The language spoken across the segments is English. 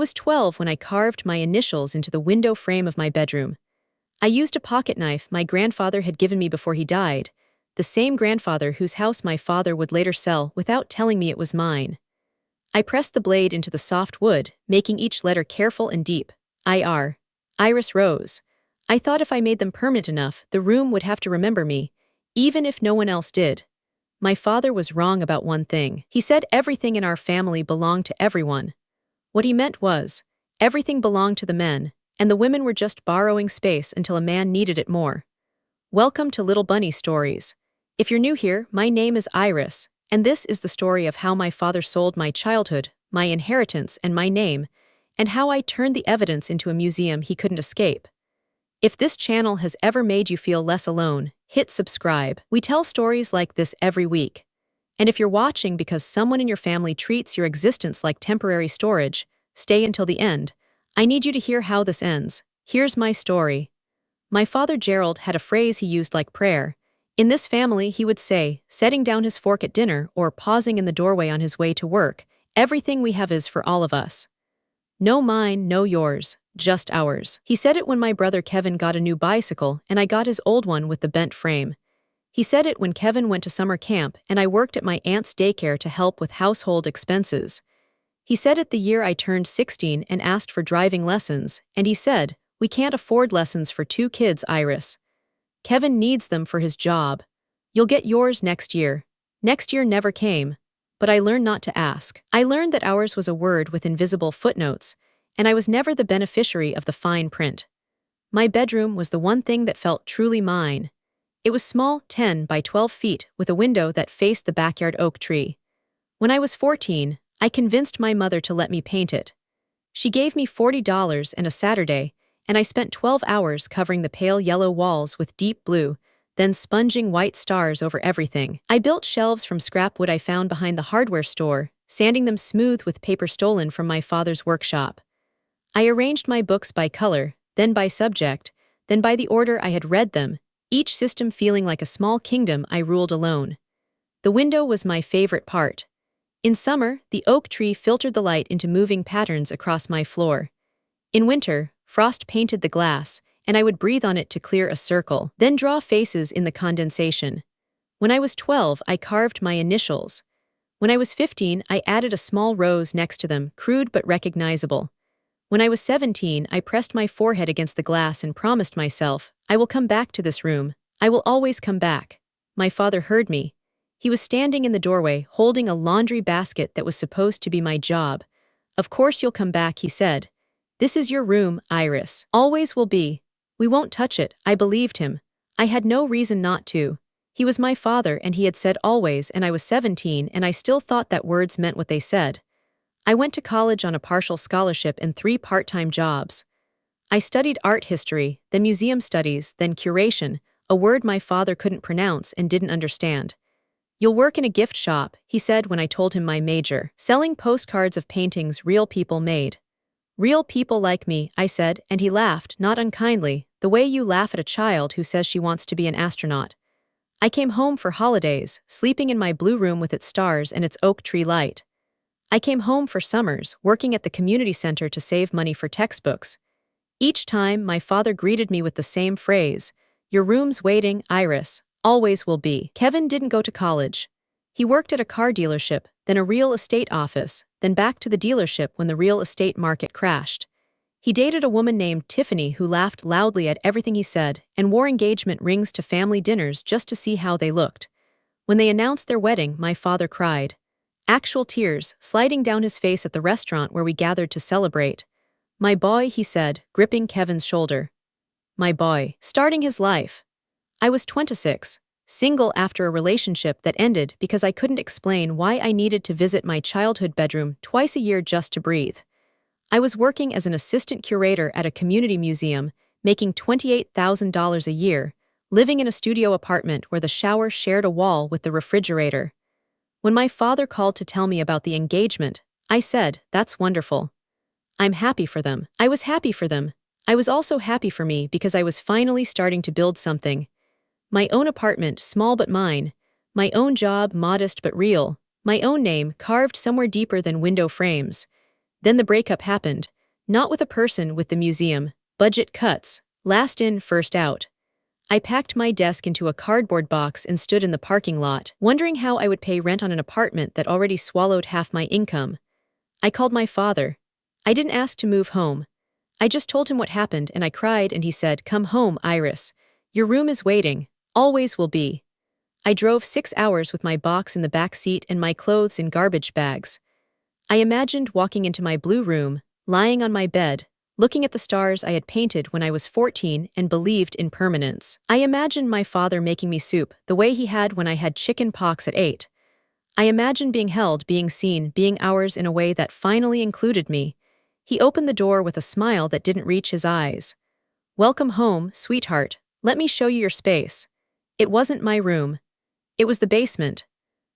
was 12 when I carved my initials into the window frame of my bedroom. I used a pocket knife my grandfather had given me before he died, the same grandfather whose house my father would later sell without telling me it was mine. I pressed the blade into the soft wood, making each letter careful and deep. I.R. Iris Rose. I thought if I made them permanent enough, the room would have to remember me, even if no one else did. My father was wrong about one thing. He said everything in our family belonged to everyone. What he meant was, everything belonged to the men, and the women were just borrowing space until a man needed it more. Welcome to Little Bunny Stories. If you're new here, my name is Iris, and this is the story of how my father sold my childhood, my inheritance, and my name, and how I turned the evidence into a museum he couldn't escape. If this channel has ever made you feel less alone, hit subscribe. We tell stories like this every week. And if you're watching because someone in your family treats your existence like temporary storage, stay until the end. I need you to hear how this ends. Here's my story. My father Gerald had a phrase he used like prayer. In this family, he would say, setting down his fork at dinner or pausing in the doorway on his way to work, everything we have is for all of us. No mine, no yours, just ours. He said it when my brother Kevin got a new bicycle and I got his old one with the bent frame. He said it when Kevin went to summer camp and I worked at my aunt's daycare to help with household expenses. He said it the year I turned 16 and asked for driving lessons, and he said, "We can't afford lessons for 2 kids, Iris. Kevin needs them for his job. You'll get yours next year." Next year never came, but I learned not to ask. I learned that ours was a word with invisible footnotes, and I was never the beneficiary of the fine print. My bedroom was the one thing that felt truly mine. It was small, 10 by 12 feet, with a window that faced the backyard oak tree. When I was 14, I convinced my mother to let me paint it. She gave me $40 and a Saturday, and I spent 12 hours covering the pale yellow walls with deep blue, then sponging white stars over everything. I built shelves from scrap wood I found behind the hardware store, sanding them smooth with paper stolen from my father's workshop. I arranged my books by color, then by subject, then by the order I had read them, each system feeling like a small kingdom I ruled alone. The window was my favorite part. In summer, the oak tree filtered the light into moving patterns across my floor. In winter, frost painted the glass, and I would breathe on it to clear a circle, then draw faces in the condensation. When I was 12, I carved my initials. When I was 15, I added a small rose next to them, crude but recognizable. When I was 17, I pressed my forehead against the glass and promised myself, I will come back to this room. I will always come back. My father heard me. He was standing in the doorway, holding a laundry basket that was supposed to be my job. "Of course you'll come back," he said. "This is your room, Iris. Always will be. We won't touch it." I believed him. I had no reason not to. He was my father and he had said always, and I was 17 and I still thought that words meant what they said. I went to college on a partial scholarship and 3 part-time jobs. I studied art history, then museum studies, then curation, a word my father couldn't pronounce and didn't understand. "You'll work in a gift shop," he said when I told him my major, selling postcards of paintings real people made. "Real people like me," I said, and he laughed, not unkindly, the way you laugh at a child who says she wants to be an astronaut. I came home for holidays, sleeping in my blue room with its stars and its oak tree light. I came home for summers, working at the community center to save money for textbooks. Each time, my father greeted me with the same phrase, "Your room's waiting, Iris. Always will be." Kevin didn't go to college. He worked at a car dealership, then a real estate office, then back to the dealership when the real estate market crashed. He dated a woman named Tiffany who laughed loudly at everything he said and wore engagement rings to family dinners just to see how they looked. When they announced their wedding, my father cried. Actual tears sliding down his face at the restaurant where we gathered to celebrate. "My boy," he said, gripping Kevin's shoulder. "My boy." Starting his life. I was 26, single after a relationship that ended because I couldn't explain why I needed to visit my childhood bedroom twice a year just to breathe. I was working as an assistant curator at a community museum, making $28,000 a year, living in a studio apartment where the shower shared a wall with the refrigerator. When my father called to tell me about the engagement, I said, "That's wonderful. I'm happy for them." I was happy for them. I was also happy for me because I was finally starting to build something. My own apartment, small but mine. My own job, modest but real. My own name, carved somewhere deeper than window frames. Then the breakup happened. Not with a person with the museum. Budget cuts. Last in, first out. I packed my desk into a cardboard box and stood in the parking lot, wondering how I would pay rent on an apartment that already swallowed half my income. I called my father. I didn't ask to move home. I just told him what happened and I cried and he said, "Come home, Iris. Your room is waiting. Always will be." I drove 6 hours with my box in the back seat and my clothes in garbage bags. I imagined walking into my blue room, lying on my bed, looking at the stars I had painted when I was 14 and believed in permanence. I imagined my father making me soup the way he had when I had chicken pox at 8. I imagined being held, being seen, being ours in a way that finally included me. He opened the door with a smile that didn't reach his eyes. "Welcome home, sweetheart. Let me show you your space." It wasn't my room. It was the basement.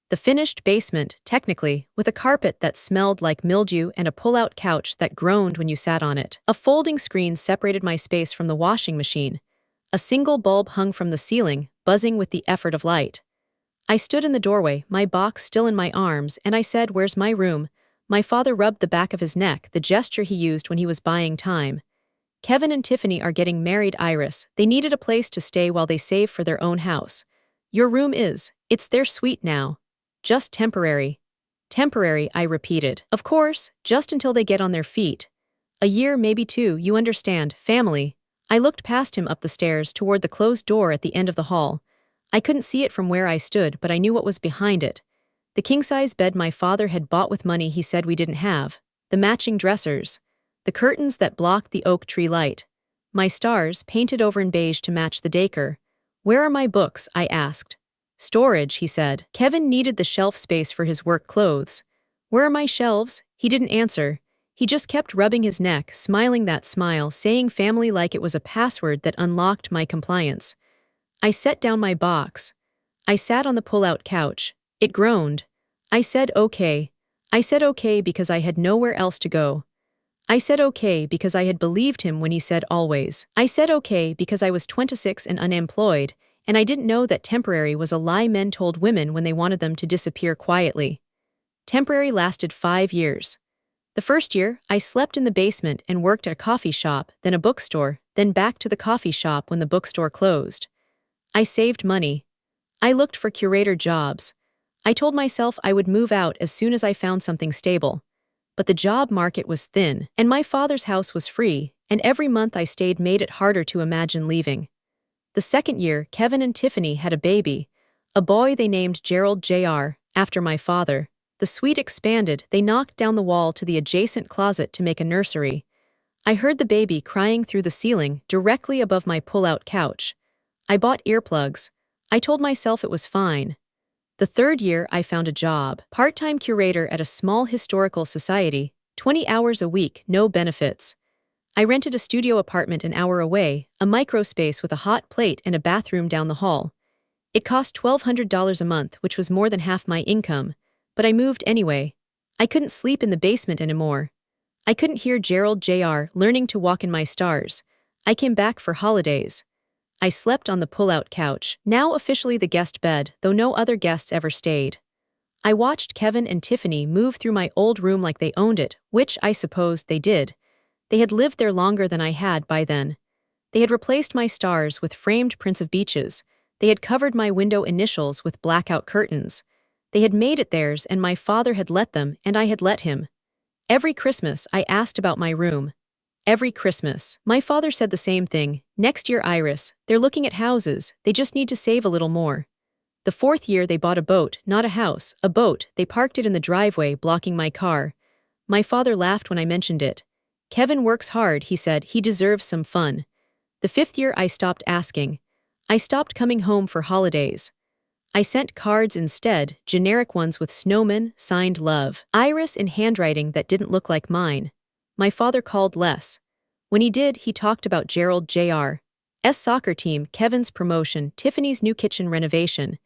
The finished basement, technically, with a carpet that smelled like mildew and a pull-out couch that groaned when you sat on it. A folding screen separated my space from the washing machine. A single bulb hung from the ceiling, buzzing with the effort of light. I stood in the doorway, my box still in my arms, and I said, "Where's my room?" My father rubbed the back of his neck, the gesture he used when he was buying time. "Kevin and Tiffany are getting married, Iris. They needed a place to stay while they save for their own house. Your room it's their suite now. Just temporary." "Temporary," I repeated. "Of course, just until they get on their feet. A year, maybe 2, you understand, family." I looked past him up the stairs toward the closed door at the end of the hall. I couldn't see it from where I stood, but I knew what was behind it. The king-size bed my father had bought with money he said we didn't have. The matching dressers. The curtains that blocked the oak tree light. My stars, painted over in beige to match the decor. "Where are my books?" I asked. "Storage," he said. Kevin needed the shelf space for his work clothes. "Where are my shelves?" He didn't answer. He just kept rubbing his neck, smiling that smile, saying family like it was a password that unlocked my compliance. I set down my box. I sat on the pull-out couch. It groaned. I said okay. I said okay because I had nowhere else to go. I said okay because I had believed him when he said always. I said okay because I was 26 and unemployed, and I didn't know that temporary was a lie men told women when they wanted them to disappear quietly. Temporary lasted 5 years. The first year, I slept in the basement and worked at a coffee shop, then a bookstore, then back to the coffee shop when the bookstore closed. I saved money. I looked for curator jobs. I told myself I would move out as soon as I found something stable. But the job market was thin, and my father's house was free, and every month I stayed made it harder to imagine leaving. The second year, Kevin and Tiffany had a baby, a boy they named Gerald Jr., after my father. The suite expanded, they knocked down the wall to the adjacent closet to make a nursery. I heard the baby crying through the ceiling, directly above my pull-out couch. I bought earplugs. I told myself it was fine. The third year, I found a job, part-time curator at a small historical society, 20 hours a week, no benefits. I rented a studio apartment an hour away, a microspace with a hot plate and a bathroom down the hall. It cost $1,200 a month, which was more than half my income, but I moved anyway. I couldn't sleep in the basement anymore. I couldn't hear Gerald Jr. learning to walk in my stars. I came back for holidays. I slept on the pull-out couch, now officially the guest bed, though no other guests ever stayed. I watched Kevin and Tiffany move through my old room like they owned it, which I supposed they did. They had lived there longer than I had by then. They had replaced my stars with framed prints of beaches. They had covered my window initials with blackout curtains. They had made it theirs, and my father had let them, and I had let him. Every Christmas, I asked about my room. Every Christmas. My father said the same thing. "Next year, Iris, they're looking at houses, they just need to save a little more." The fourth year they bought a boat, not a house, a boat. They parked it in the driveway, blocking my car. My father laughed when I mentioned it. "Kevin works hard," he said, "he deserves some fun." The fifth year I stopped asking. I stopped coming home for holidays. I sent cards instead, generic ones with snowmen, signed love. Iris in handwriting that didn't look like mine. My father called less. When he did, he talked about Gerald Jr.'s soccer team, Kevin's promotion, Tiffany's new kitchen renovation.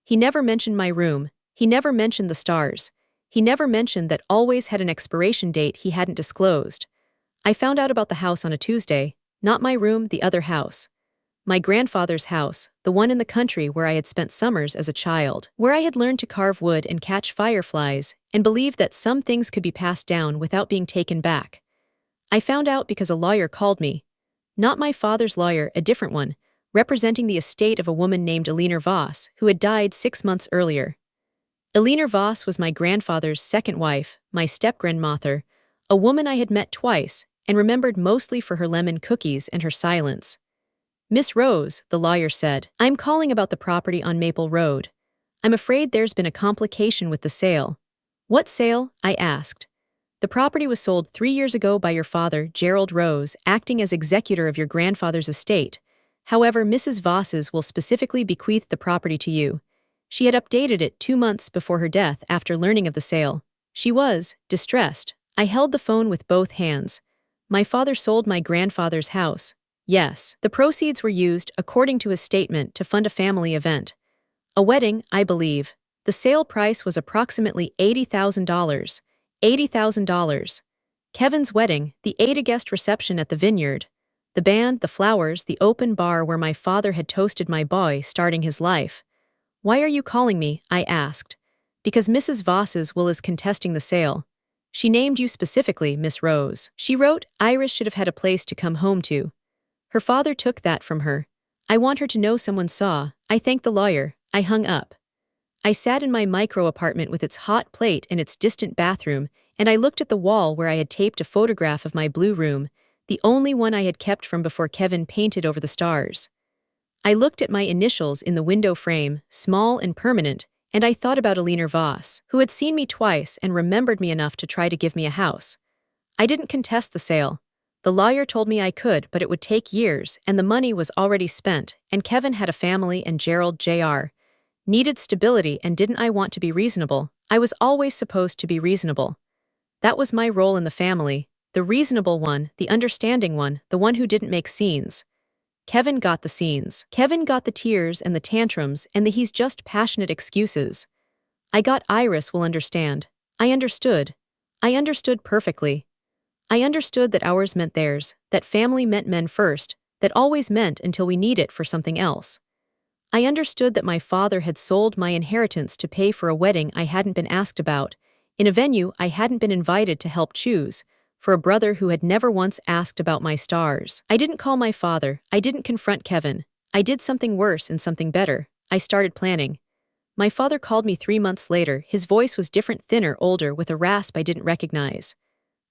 He never mentioned my room. He never mentioned the stars. He never mentioned that always had an expiration date he hadn't disclosed. I found out about the house on a Tuesday. Not my room, the other house. My grandfather's house, the one in the country where I had spent summers as a child, where I had learned to carve wood and catch fireflies, and believed that some things could be passed down without being taken back. I found out because a lawyer called me. Not my father's lawyer, a different one, representing the estate of a woman named Vase, who had died 6 months earlier. Vase was my grandfather's second wife, my step-grandmother, a woman I had met twice and remembered mostly for her lemon cookies and her silence. Miss Rose, the lawyer said, I'm calling about the property on Maple Road. I'm afraid there's been a complication with the sale. What sale? I asked. The property was sold 3 years ago by your father, Gerald Rose, acting as executor of your grandfather's estate. However, Mrs. Voss's will specifically bequeath the property to you. She had updated it 2 months before her death after learning of the sale. She was distressed. I held the phone with both hands. My father sold my grandfather's house. Yes, the proceeds were used, according to his statement, to fund a family event. A wedding, I believe. The sale price was approximately $80,000. $80,000. Kevin's wedding, the 8-guest reception at the vineyard. The band, the flowers, the open bar where my father had toasted my boy starting his life. Why are you calling me? I asked. Because Mrs. Voss's will is contesting the sale. She named you specifically, Miss Rose. She wrote, Iris should have had a place to come home to. Her father took that from her. I want her to know someone saw. I thanked the lawyer. I hung up. I sat in my micro apartment with its hot plate and its distant bathroom, and I looked at the wall where I had taped a photograph of my blue room, the only one I had kept from before Kevin painted over the stars. I looked at my initials in the window frame, small and permanent, and I thought about Vase, who had seen me twice and remembered me enough to try to give me a house. I didn't contest the sale. The lawyer told me I could, but it would take years, and the money was already spent, and Kevin had a family and Gerald Jr. needed stability, and didn't I want to be reasonable? I was always supposed to be reasonable. That was my role in the family, the reasonable one, the understanding one, the one who didn't make scenes. Kevin got the scenes. Kevin got the tears and the tantrums and the he's just passionate excuses. I got Iris will understand. I understood. I understood perfectly. I understood that ours meant theirs, that family meant men first, that always meant until we need it for something else. I understood that my father had sold my inheritance to pay for a wedding I hadn't been asked about, in a venue I hadn't been invited to help choose, for a brother who had never once asked about my stars. I didn't call my father. I didn't confront Kevin. I did something worse and something better. I started planning. My father called me 3 months later. His voice was different, thinner, older, with a rasp I didn't recognize.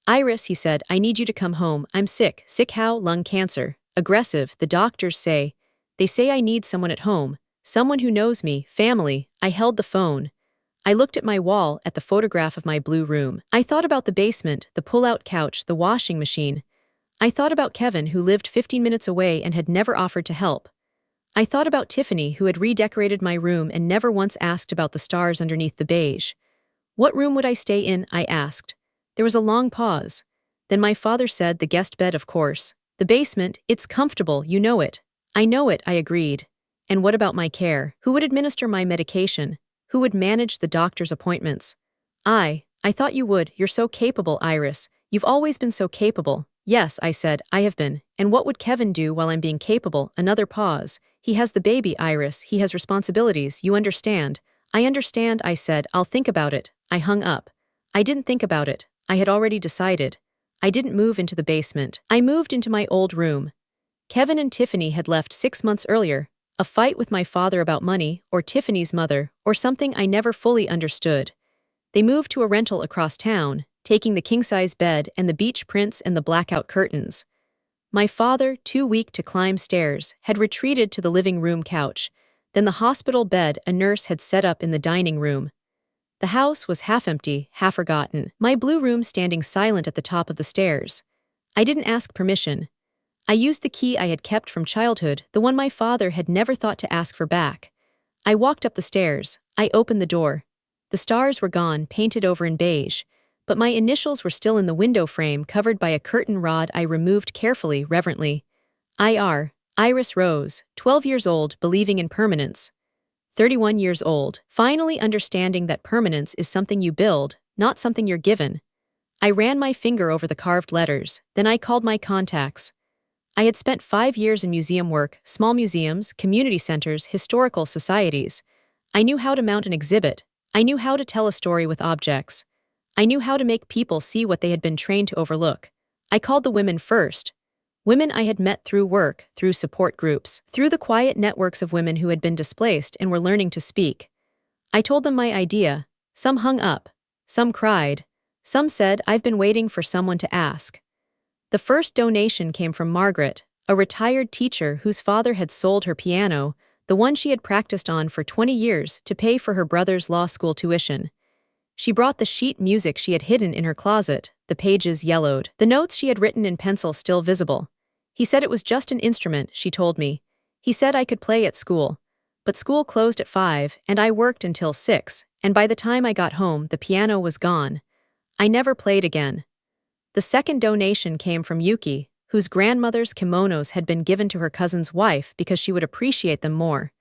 Iris, he said, I need you to come home. I'm sick. Sick how? Lung cancer. Aggressive, the doctors say. They say I need someone at home. Someone who knows me, family. I held the phone. I looked at my wall, at the photograph of my blue room. I thought about the basement, the pull-out couch, the washing machine. I thought about Kevin, who lived 15 minutes away and had never offered to help. I thought about Tiffany, who had redecorated my room and never once asked about the stars underneath the beige. What room would I stay in? I asked. There was a long pause. Then my father said, the guest bed, of course. The basement, it's comfortable, you know it. I know it, I agreed. And what about my care? Who would administer my medication? Who would manage the doctor's appointments? I thought you would. You're so capable, Iris. You've always been so capable. Yes, I said, I have been. And what would Kevin do while I'm being capable? Another pause. He has the baby, Iris. He has responsibilities, you understand. I understand, I said. I'll think about it. I hung up. I didn't think about it. I had already decided. I didn't move into the basement. I moved into my old room. Kevin and Tiffany had left 6 months earlier. A fight with my father about money, or Tiffany's mother, or something I never fully understood. They moved to a rental across town, taking the king-size bed and the beach prints and the blackout curtains. My father, too weak to climb stairs, had retreated to the living room couch. Then the hospital bed a nurse had set up in the dining room. The house was half empty, half forgotten, my blue room standing silent at the top of the stairs. I didn't ask permission. I used the key I had kept from childhood, the one my father had never thought to ask for back. I walked up the stairs. I opened the door. The stars were gone, painted over in beige, but my initials were still in the window frame, covered by a curtain rod I removed carefully, reverently. Iris Rose, 12 years old, believing in permanence. 31 years old, finally understanding that permanence is something you build, not something you're given. I ran my finger over the carved letters, then I called my contacts. I had spent 5 years in museum work, small museums, community centers, historical societies. I knew how to mount an exhibit. I knew how to tell a story with objects. I knew how to make people see what they had been trained to overlook. I called the women first. Women I had met through work, through support groups, through the quiet networks of women who had been displaced and were learning to speak. I told them my idea. Some hung up. Some cried. Some said, "I've been waiting for someone to ask." The first donation came from Margaret, a retired teacher whose father had sold her piano, the one she had practiced on for 20 years, to pay for her brother's law school tuition. She brought the sheet music she had hidden in her closet, the pages yellowed, the notes she had written in pencil still visible. He said it was just an instrument, she told me. He said I could play at school. But school closed at 5, and I worked until 6, and by the time I got home, the piano was gone. I never played again. The second donation came from Yuki, whose grandmother's kimonos had been given to her cousin's wife because she would appreciate them more.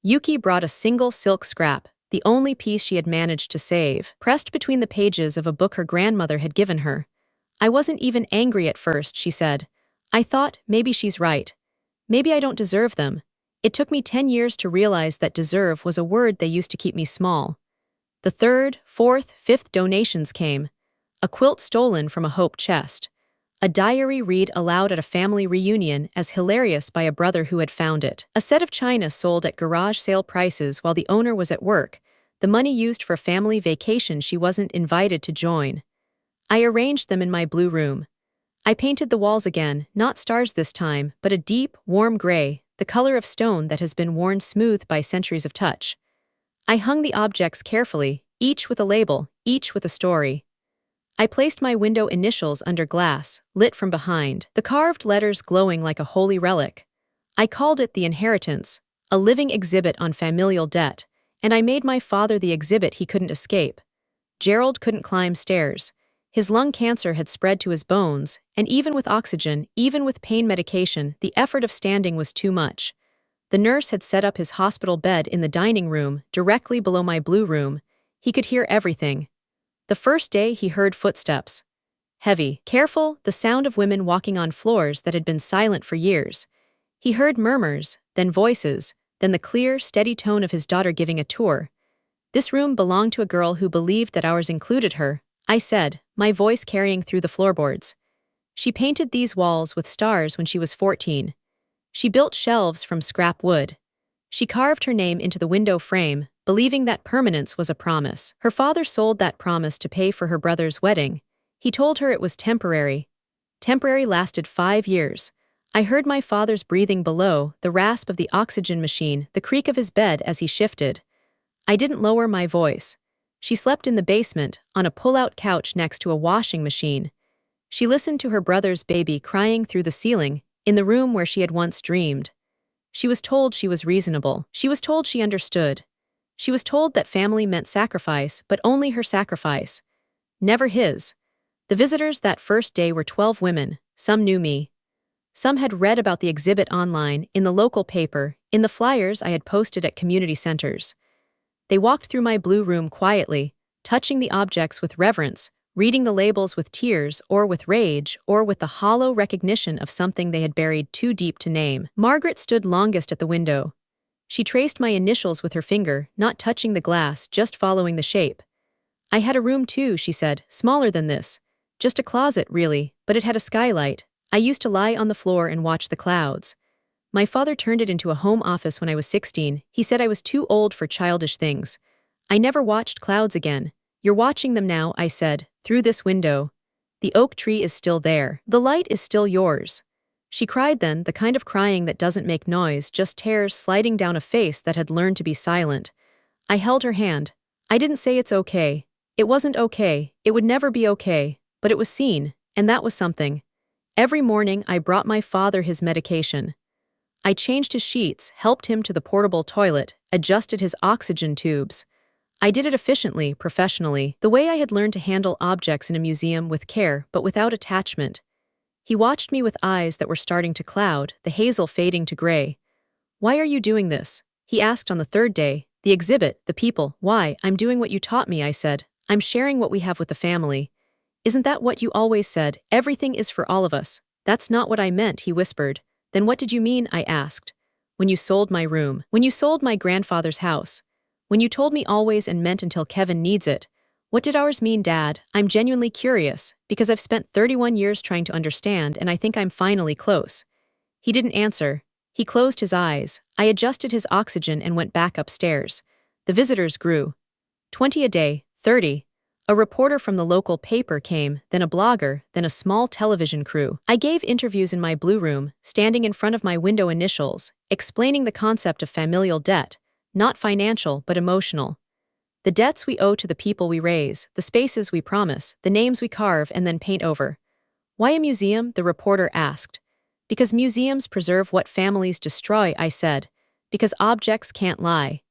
Yuki brought a single silk scrap, the only piece she had managed to save, pressed between the pages of a book her grandmother had given her. I wasn't even angry at first, she said. I thought, maybe she's right. Maybe I don't deserve them. It took me 10 years to realize that deserve was a word they used to keep me small. The third, fourth, fifth donations came. A quilt stolen from a hope chest. A diary read aloud at a family reunion as hilarious by a brother who had found it. A set of china sold at garage sale prices while the owner was at work, the money used for a family vacation she wasn't invited to join. I arranged them in my blue room. I painted the walls again, not stars this time, but a deep, warm gray, the color of stone that has been worn smooth by centuries of touch. I hung the objects carefully, each with a label, each with a story. I placed my window initials under glass, lit from behind, the carved letters glowing like a holy relic. I called it the inheritance, a living exhibit on familial debt, and I made my father the exhibit he couldn't escape. Gerald couldn't climb stairs. His lung cancer had spread to his bones, and even with oxygen, even with pain medication, the effort of standing was too much. The nurse had set up his hospital bed in the dining room, directly below my blue room. He could hear everything. The first day he heard footsteps. Heavy, careful, the sound of women walking on floors that had been silent for years. He heard murmurs, then voices, then the clear, steady tone of his daughter giving a tour. This room belonged to a girl who believed that ours included her, I said, my voice carrying through the floorboards. She painted these walls with stars when she was 14. She built shelves from scrap wood. She carved her name into the window frame, believing that permanence was a promise. Her father sold that promise to pay for her brother's wedding. He told her it was temporary. Temporary lasted 5 years. I heard my father's breathing below, the rasp of the oxygen machine, the creak of his bed as he shifted. I didn't lower my voice. She slept in the basement, on a pull-out couch next to a washing machine. She listened to her brother's baby crying through the ceiling, in the room where she had once dreamed. She was told she was reasonable. She was told she understood. She was told that family meant sacrifice, but only her sacrifice. Never his. The visitors that first day were 12 women. Some knew me. Some had read about the exhibit online, in the local paper, in the flyers I had posted at community centers. They walked through my blue room quietly, touching the objects with reverence, reading the labels with tears or with rage or with the hollow recognition of something they had buried too deep to name. Margaret stood longest at the window. She traced my initials with her finger, not touching the glass, just following the shape. I had a room too, she said, smaller than this. Just a closet, really, but it had a skylight. I used to lie on the floor and watch the clouds. My father turned it into a home office when I was 16. He said I was too old for childish things. I never watched clouds again. You're watching them now, I said, through this window. The oak tree is still there. The light is still yours. She cried then, the kind of crying that doesn't make noise, just tears sliding down a face that had learned to be silent. I held her hand. I didn't say it's okay. It wasn't okay. It would never be okay. But it was seen, and that was something. Every morning I brought my father his medication. I changed his sheets, helped him to the portable toilet, adjusted his oxygen tubes. I did it efficiently, professionally, the way I had learned to handle objects in a museum with care but without attachment. He watched me with eyes that were starting to cloud, the hazel fading to gray. Why are you doing this? He asked on the third day. The exhibit, the people. Why? I'm doing what you taught me, I said. I'm sharing what we have with the family. Isn't that what you always said? Everything is for all of us. That's not what I meant, he whispered. Then what did you mean? I asked. When you sold my room. When you sold my grandfather's house. When you told me always and meant until Kevin needs it. What did ours mean, Dad? I'm genuinely curious, because I've spent 31 years trying to understand and I think I'm finally close. He didn't answer. He closed his eyes. I adjusted his oxygen and went back upstairs. The visitors grew. 20 a day, 30. A reporter from the local paper came, then a blogger, then a small television crew. I gave interviews in my blue room, standing in front of my window initials, explaining the concept of familial debt, not financial but emotional. The debts we owe to the people we raise, the spaces we promise, the names we carve and then paint over. Why a museum? The reporter asked. Because museums preserve what families destroy, I said. Because objects can't lie.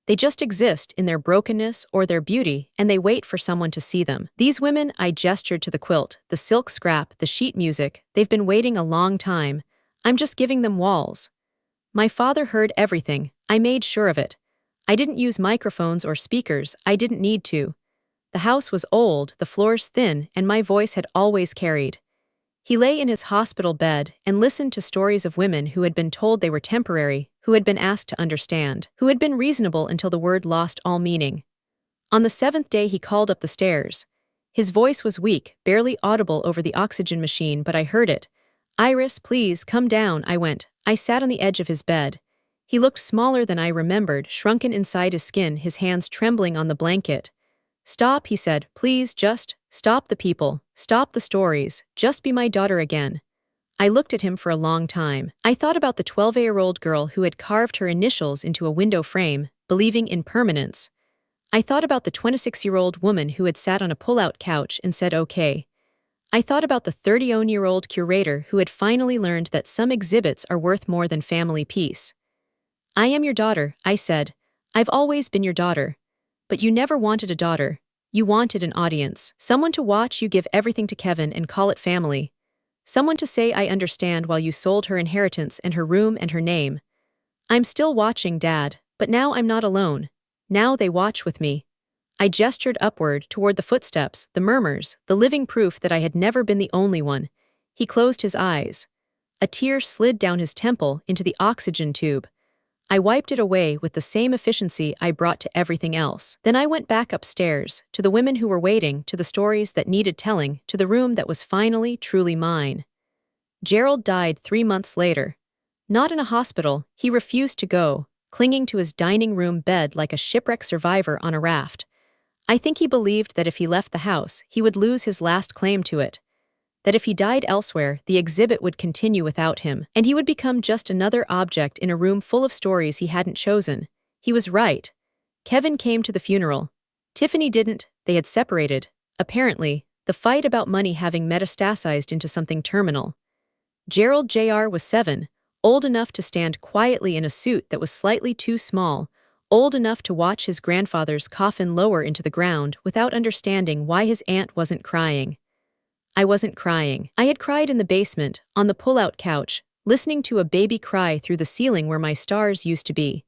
They just exist in their brokenness or their beauty, and they wait for someone to see them. These women, I gestured to the quilt, the silk scrap, the sheet music, they've been waiting a long time. I'm just giving them walls. My father heard everything. I made sure of it. I didn't use microphones or speakers. I didn't need to. The house was old, the floors thin, and my voice had always carried. He lay in his hospital bed and listened to stories of women who had been told they were temporary, who had been asked to understand, who had been reasonable until the word lost all meaning. On the 7th day he called up the stairs. His voice was weak, barely audible over the oxygen machine, but I heard it. "Iris, please, come down," I went. I sat on the edge of his bed. He looked smaller than I remembered, shrunken inside his skin, his hands trembling on the blanket. "Stop," he said, "please, just stop the people, stop the stories, just be my daughter again." I looked at him for a long time. I thought about the 12-year-old girl who had carved her initials into a window frame, believing in permanence. I thought about the 26-year-old woman who had sat on a pull-out couch and said okay. I thought about the 31-year-old curator who had finally learned that some exhibits are worth more than family peace. "I am your daughter," I said. "I've always been your daughter. But you never wanted a daughter. You wanted an audience. Someone to watch you give everything to Kevin and call it family. Someone to say I understand while you sold her inheritance and her room and her name. I'm still watching, Dad, but now I'm not alone. Now they watch with me." I gestured upward toward the footsteps, the murmurs, the living proof that I had never been the only one. He closed his eyes. A tear slid down his temple into the oxygen tube. I wiped it away with the same efficiency I brought to everything else. Then I went back upstairs, to the women who were waiting, to the stories that needed telling, to the room that was finally, truly mine. Gerald died 3 months later. Not in a hospital, he refused to go, clinging to his dining room bed like a shipwreck survivor on a raft. I think he believed that if he left the house, he would lose his last claim to it. That if he died elsewhere, the exhibit would continue without him, and he would become just another object in a room full of stories he hadn't chosen. He was right. Kevin came to the funeral. Tiffany didn't. They had separated. Apparently, the fight about money having metastasized into something terminal. Gerald Jr. was 7, old enough to stand quietly in a suit that was slightly too small, old enough to watch his grandfather's coffin lower into the ground without understanding why his aunt wasn't crying. I wasn't crying. I had cried in the basement, on the pull-out couch, listening to a baby cry through the ceiling where my stars used to be.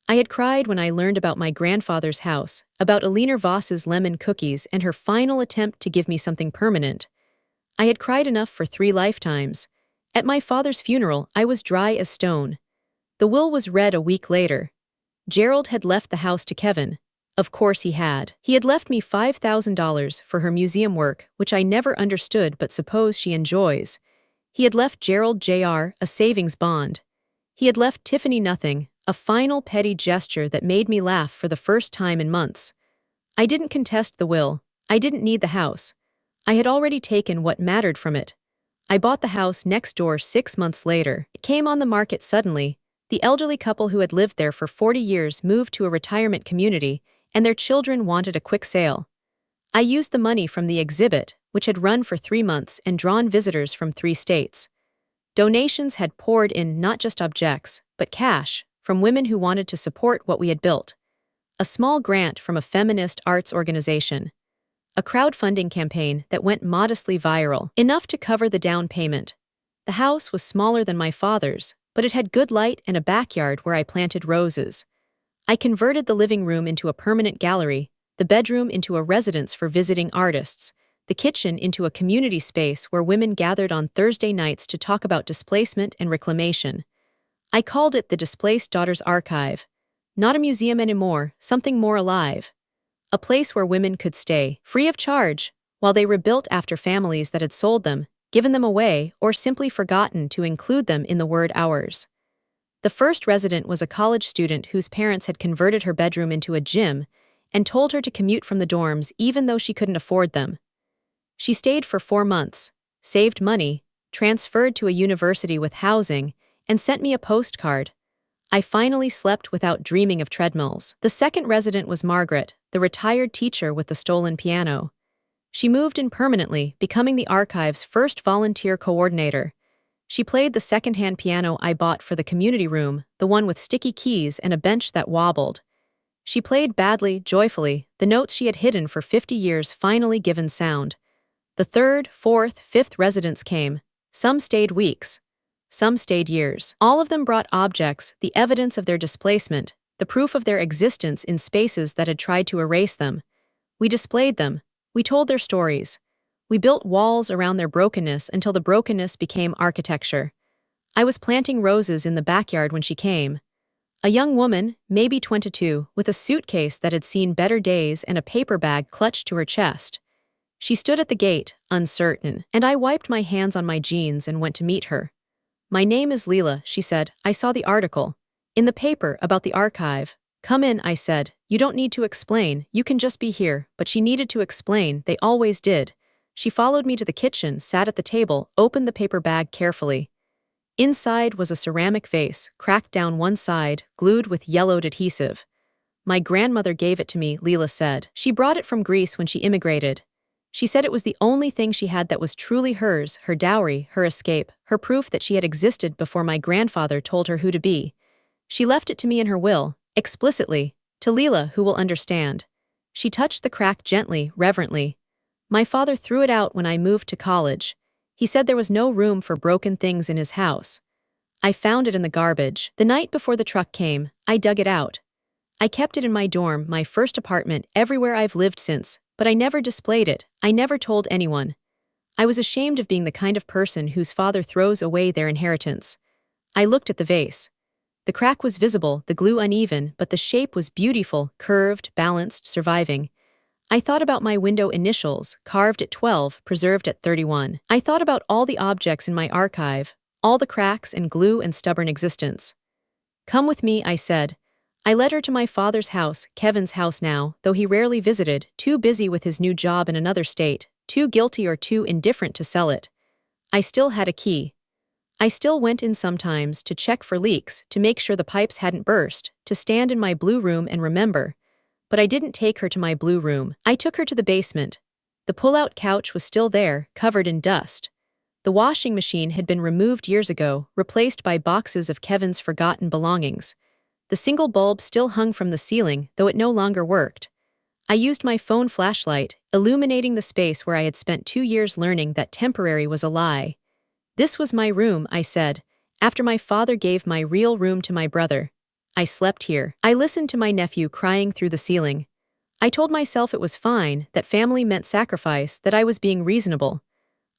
I had cried when I learned about my grandfather's house, about Alina Voss's lemon cookies and her final attempt to give me something permanent. I had cried enough for 3 lifetimes. At my father's funeral, I was dry as stone. The will was read a week later. Gerald had left the house to Kevin. Of course he had. He had left me $5,000 for her museum work, which I never understood but suppose she enjoys. He had left Gerald Jr. a savings bond. He had left Tiffany nothing, a final petty gesture that made me laugh for the first time in months. I didn't contest the will. I didn't need the house. I had already taken what mattered from it. I bought the house next door 6 months later. It came on the market suddenly. The elderly couple who had lived there for 40 years moved to a retirement community, and their children wanted a quick sale. I used the money from the exhibit, which had run for 3 months and drawn visitors from 3 states. Donations had poured in, not just objects, but cash, from women who wanted to support what we had built. A small grant from a feminist arts organization. A crowdfunding campaign that went modestly viral, enough to cover the down payment. The house was smaller than my father's, but it had good light and a backyard where I planted roses. I converted the living room into a permanent gallery, the bedroom into a residence for visiting artists, the kitchen into a community space where women gathered on Thursday nights to talk about displacement and reclamation. I called it the Displaced Daughters Archive. Not a museum anymore, something more alive. a place where women could stay, free of charge, while they rebuilt after families that had sold them, given them away, or simply forgotten to include them in the word ours. The first resident was a college student whose parents had converted her bedroom into a gym and told her to commute from the dorms even though she couldn't afford them. She stayed for 4 months, saved money, transferred to a university with housing, and sent me a postcard. I finally slept without dreaming of treadmills. The second resident was Margaret, the retired teacher with the stolen piano. She moved in permanently, becoming the archive's first volunteer coordinator. She played the second-hand piano I bought for the community room, the one with sticky keys and a bench that wobbled. She played badly, joyfully, the notes she had hidden for 50 years finally given sound. The third, fourth, fifth residents came. Some stayed weeks. Some stayed years. All of them brought objects, the evidence of their displacement, the proof of their existence in spaces that had tried to erase them. We displayed them. We told their stories. We built walls around their brokenness until the brokenness became architecture. I was planting roses in the backyard when she came. A young woman, maybe 22, with a suitcase that had seen better days and a paper bag clutched to her chest. She stood at the gate, uncertain, and I wiped my hands on my jeans and went to meet her. "My name is Leela," she said. "I saw the article in the paper about the archive." "Come in," I said. "You don't need to explain, you can just be here." But she needed to explain, they always did. She followed me to the kitchen, sat at the table, opened the paper bag carefully. Inside was a ceramic vase, cracked down one side, glued with yellowed adhesive. "My grandmother gave it to me," Leela said. "She brought it from Greece when she immigrated. She said it was the only thing she had that was truly hers, her dowry, her escape, her proof that she had existed before my grandfather told her who to be. She left it to me in her will, explicitly, to Leela, who will understand." She touched the crack gently, reverently. "My father threw it out when I moved to college. He said there was no room for broken things in his house. I found it in the garbage. The night before the truck came, I dug it out. I kept it in my dorm, my first apartment, everywhere I've lived since, but I never displayed it. I never told anyone. I was ashamed of being the kind of person whose father throws away their inheritance." I looked at the vase. The crack was visible, the glue uneven, but the shape was beautiful, curved, balanced, surviving. I thought about my window initials, carved at 12, preserved at 31. I thought about all the objects in my archive, all the cracks and glue and stubborn existence. "Come with me," I said. I led her to my father's house, Kevin's house now, though he rarely visited, too busy with his new job in another state, too guilty or too indifferent to sell it. I still had a key. I still went in sometimes to check for leaks, to make sure the pipes hadn't burst, to stand in my blue room and remember. But I didn't take her to my blue room. I took her to the basement. The pull-out couch was still there, covered in dust. The washing machine had been removed years ago, replaced by boxes of Kevin's forgotten belongings. The single bulb still hung from the ceiling, though it no longer worked. I used my phone flashlight, illuminating the space where I had spent 2 years learning that temporary was a lie. "This was my room," I said, "after my father gave my real room to my brother. I slept here." I listened to my nephew crying through the ceiling. I told myself it was fine, that family meant sacrifice, that I was being reasonable.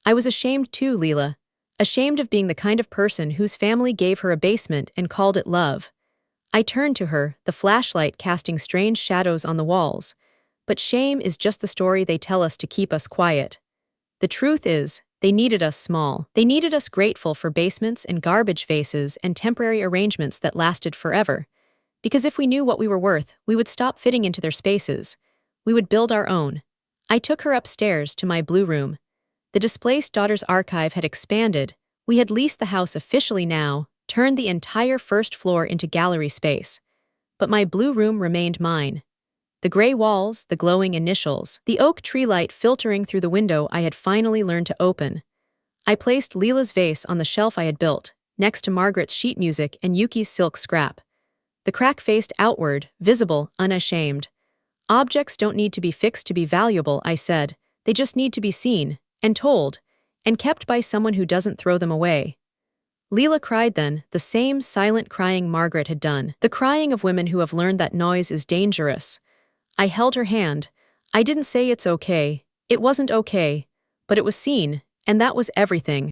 I was ashamed too, Leela. Ashamed of being the kind of person whose family gave her a basement and called it love. I turned to her, the flashlight casting strange shadows on the walls. But shame is just the story they tell us to keep us quiet. The truth is, they needed us small. They needed us grateful for basements and garbage vases and temporary arrangements that lasted forever. Because if we knew what we were worth, we would stop fitting into their spaces. We would build our own. I took her upstairs to my blue room. The Displaced Daughters Archive had expanded. We had leased the house officially now, turned the entire first floor into gallery space. But my blue room remained mine. The gray walls, the glowing initials, the oak tree light filtering through the window I had finally learned to open. I placed Leela's vase on the shelf I had built, next to Margaret's sheet music and Yuki's silk scrap. The crack faced outward, visible, unashamed. "Objects don't need to be fixed to be valuable," I said. "They just need to be seen, and told, and kept by someone who doesn't throw them away." Leela cried then, the same silent crying Margaret had done, the crying of women who have learned that noise is dangerous. I held her hand. I didn't say it's okay. It wasn't okay. But it was seen, and that was everything.